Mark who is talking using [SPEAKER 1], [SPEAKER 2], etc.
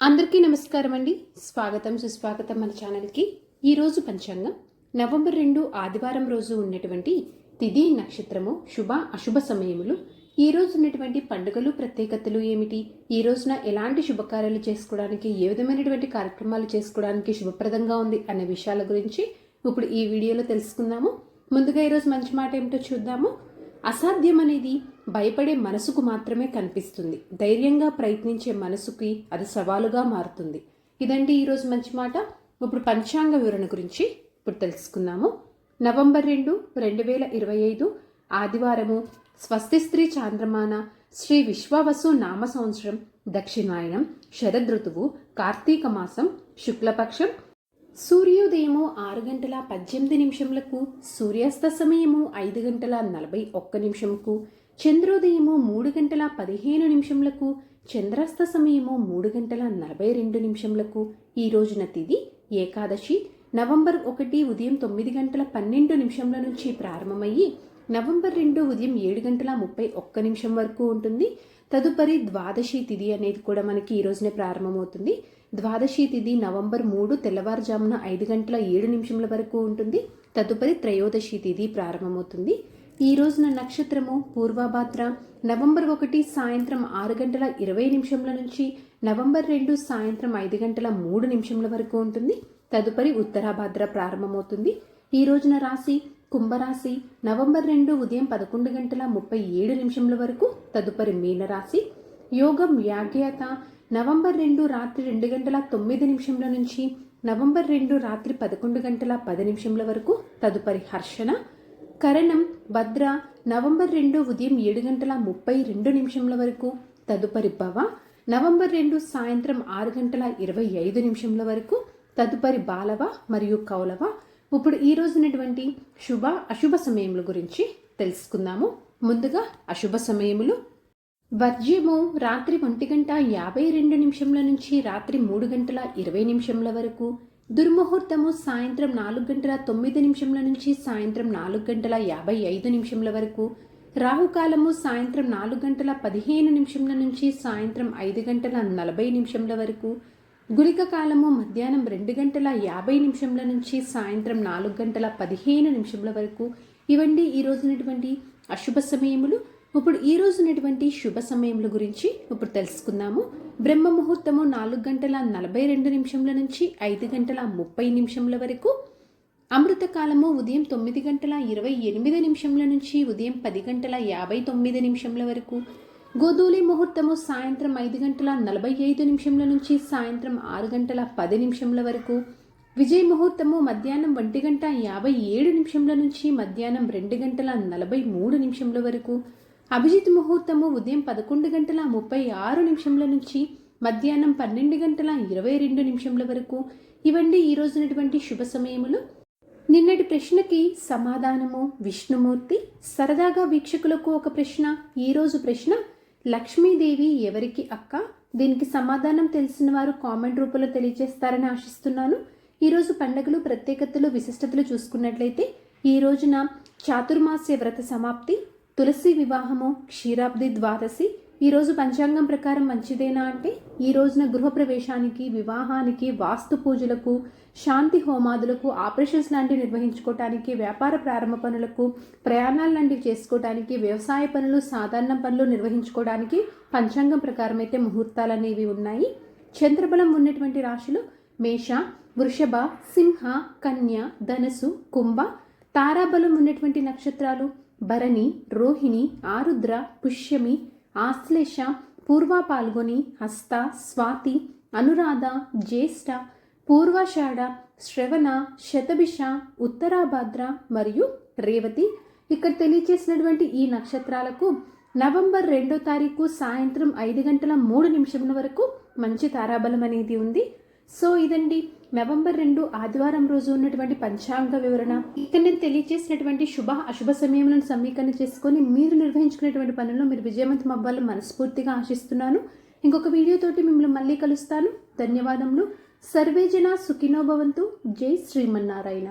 [SPEAKER 1] అందరికీ నమస్కారం అండి. స్వాగతం సుస్వాగతం మన ఛానల్కి. ఈరోజు పంచాంగం నవంబర్ 2 ఆదివారం రోజు ఉన్నటువంటి తిథి నక్షత్రము శుభ అశుభ సమయములు, ఈ రోజు ఉన్నటువంటి పండుగలు ప్రత్యేకతలు ఏమిటి, ఈ రోజున ఎలాంటి శుభకార్యాలు చేసుకోవడానికి, ఏ విధమైనటువంటి కార్యక్రమాలు చేసుకోవడానికి శుభప్రదంగా ఉంది అనే విషయాల గురించి ఇప్పుడు ఈ వీడియోలో తెలుసుకుందాము. ముందుగా ఈరోజు మంచి మాట ఏమిటో చూద్దాము. అసాధ్యం అనేది భయపడే మనసుకు మాత్రమే కనిపిస్తుంది, ధైర్యంగా ప్రయత్నించే మనసుకి అది సవాలుగా మారుతుంది. ఇదండి ఈరోజు మంచి మాట. ఇప్పుడు పంచాంగ వివరణ గురించి ఇప్పుడు తెలుసుకుందాము. నవంబర్ 2, 2025 ఆదివారము, స్వస్తి స్త్రీ చాంద్రమాన, శ్రీ విశ్వావసు నామ సంవత్సరం, దక్షిణాయనం, శరదృతువు, కార్తీక మాసం, శుక్లపక్షం. సూర్యోదయము 6:18 సూర్యాస్త సమయము 5:41 చంద్రోదయము 3:15 చంద్రాస్త సమయము 3:42 ఈ రోజున తిథి ఏకాదశి. నవంబర్ 1 ఉదయం 9:12 నుంచి ప్రారంభమయ్యి నవంబర్ 2 ఉదయం 7:31 వరకు ఉంటుంది. తదుపరి ద్వాదశి తిథి అనేది కూడా మనకి ఈ రోజునే ప్రారంభమవుతుంది. ద్వాదశి తిథి నవంబర్ 3 తెల్లవారుజామున 5:07 వరకు ఉంటుంది. తదుపరి త్రయోదశి తిథి ప్రారంభమవుతుంది. ఈ రోజున నక్షత్రము పూర్వభాద్ర. నవంబర్ 1 సాయంత్రం 6:20 నుంచి నవంబర్ 2 సాయంత్రం 5:03 వరకు ఉంటుంది. తదుపరి ఉత్తరాభాద్ర ప్రారంభమవుతుంది. ఈ రోజున రాశి కుంభరాశి. నవంబర్ 2 ఉదయం 11:37 వరకు. తదుపరి మీనరాశి. యోగం వ్యాఘ్యాత. నవంబర్ 2 రాత్రి 2:09 నుంచి నవంబర్ 2 రాత్రి 11:10 వరకు. తదుపరి హర్షణ. కరణం భద్ర. నవంబర్ 2 ఉదయం 7:32 వరకు. తదుపరి భవ. నవంబర్ 2 సాయంత్రం 6:25 వరకు. తదుపరి బాలవ మరియు కౌలవ. ఇప్పుడు ఈ రోజునటువంటి శుభ అశుభ సమయముల గురించి తెలుసుకుందాము. ముందుగా అశుభ సమయములు. వర్జ్యము రాత్రి 1:52 నుంచి రాత్రి 3:20 వరకు. దుర్ముహూర్తము సాయంత్రం 4:09 నుంచి సాయంత్రం 4:55 వరకు. రాహుకాలము సాయంత్రం 4:15 నుంచి సాయంత్రం 5:40 వరకు. గుళిక కాలము మధ్యాహ్నం 2:50 నుంచి సాయంత్రం 4:15 వరకు. ఇవండి ఈ రోజునటువంటి అశుభ సమయములు. ఇప్పుడు ఈ రోజునటువంటి శుభ సమయముల గురించి ఇప్పుడు తెలుసుకుందాము. బ్రహ్మ ముహూర్తము 4:42 నుంచి 5:30 వరకు. అమృతకాలము ఉదయం 9:28 నుంచి ఉదయం 10:59 వరకు. గోధూలి ముహూర్తము సాయంత్రం 5:45 నుంచి సాయంత్రం 6:10 వరకు. విజయ ముహూర్తము మధ్యాహ్నం 1:57 నుంచి మధ్యాహ్నం 2:43 వరకు. అభిజిత్ ముహూర్తము ఉదయం 11:36 నుంచి మధ్యాహ్నం 12:22 వరకు. ఇవండి ఈ రోజునటువంటి శుభ సమయములు. నిన్నటి ప్రశ్నకి సమాధానము విష్ణుమూర్తి. సరదాగా వీక్షకులకు ఒక ప్రశ్న. ఈరోజు ప్రశ్న, లక్ష్మీదేవి ఎవరికి అక్క? దీనికి సమాధానం తెలిసిన వారు కామెంట్ రూపంలో తెలియజేస్తారని ఆశిస్తున్నాను. ఈరోజు పండుగలు ప్రత్యేకతలు విశిష్టతలు చూసుకున్నట్లయితే ఈ రోజున చాతుర్మాస్య వ్రత సమాప్తి, తులసి వివాహము, క్షీరాబ్ది ద్వాదశి. ఈరోజు పంచాంగం ప్రకారం మంచిదేనా అంటే ఈ రోజున గృహప్రవేశానికి, వివాహానికి, వాస్తు పూజలకు, శాంతి హోమాదులకు, ఆపరేషన్స్ లాంటివి నిర్వహించుకోవటానికి, వ్యాపార ప్రారంభ పనులకు, ప్రయాణాలు లాంటివి చేసుకోవటానికి, వ్యవసాయ పనులు, సాధారణ పనులు నిర్వహించుకోవడానికి పంచాంగం ప్రకారం అయితే ముహూర్తాలు అనేవి ఉన్నాయి. చంద్రబలం ఉన్నటువంటి రాశులు మేష, వృషభ, సింహ, కన్య, ధనసు, కుంభ. తారాబలం ఉన్నటువంటి నక్షత్రాలు భరణి, రోహిణి, ఆరుద్ర, పుష్యమి, ఆశ్లేష, పూర్వ పాల్గొని, హస్త, స్వాతి, అనురాధ, జ్యేష్ఠ, పూర్వాషాఢ, శ్రవణ, శతభిష, ఉత్తరాభాద్ర మరియు రేవతి. ఇక్కడ తెలియజేసినటువంటి ఈ నక్షత్రాలకు నవంబర్ 2వ తారీఖు సాయంత్రం 5:03 వరకు మంచి తారాబలం అనేది ఉంది. సో ఇదండి నవంబర్ 2 ఆదివారం రోజు ఉన్నటువంటి పంచాంగ వివరణ. ఇక్కడ నేను తెలియజేసినటువంటి శుభ అశుభ సమయములను సమీకరణ చేసుకొని మీరు నిర్వహించుకునేటువంటి పనుల్లో మీరు విజయవంతం అవ్వాలని మనస్ఫూర్తిగా ఆశిస్తున్నాను. ఇంకొక వీడియోతోటి మిమ్మల్ని మళ్ళీ కలుస్తాను. ధన్యవాదములు. సర్వే జన సుఖినో భవంతు. జై శ్రీమన్నారాయణ.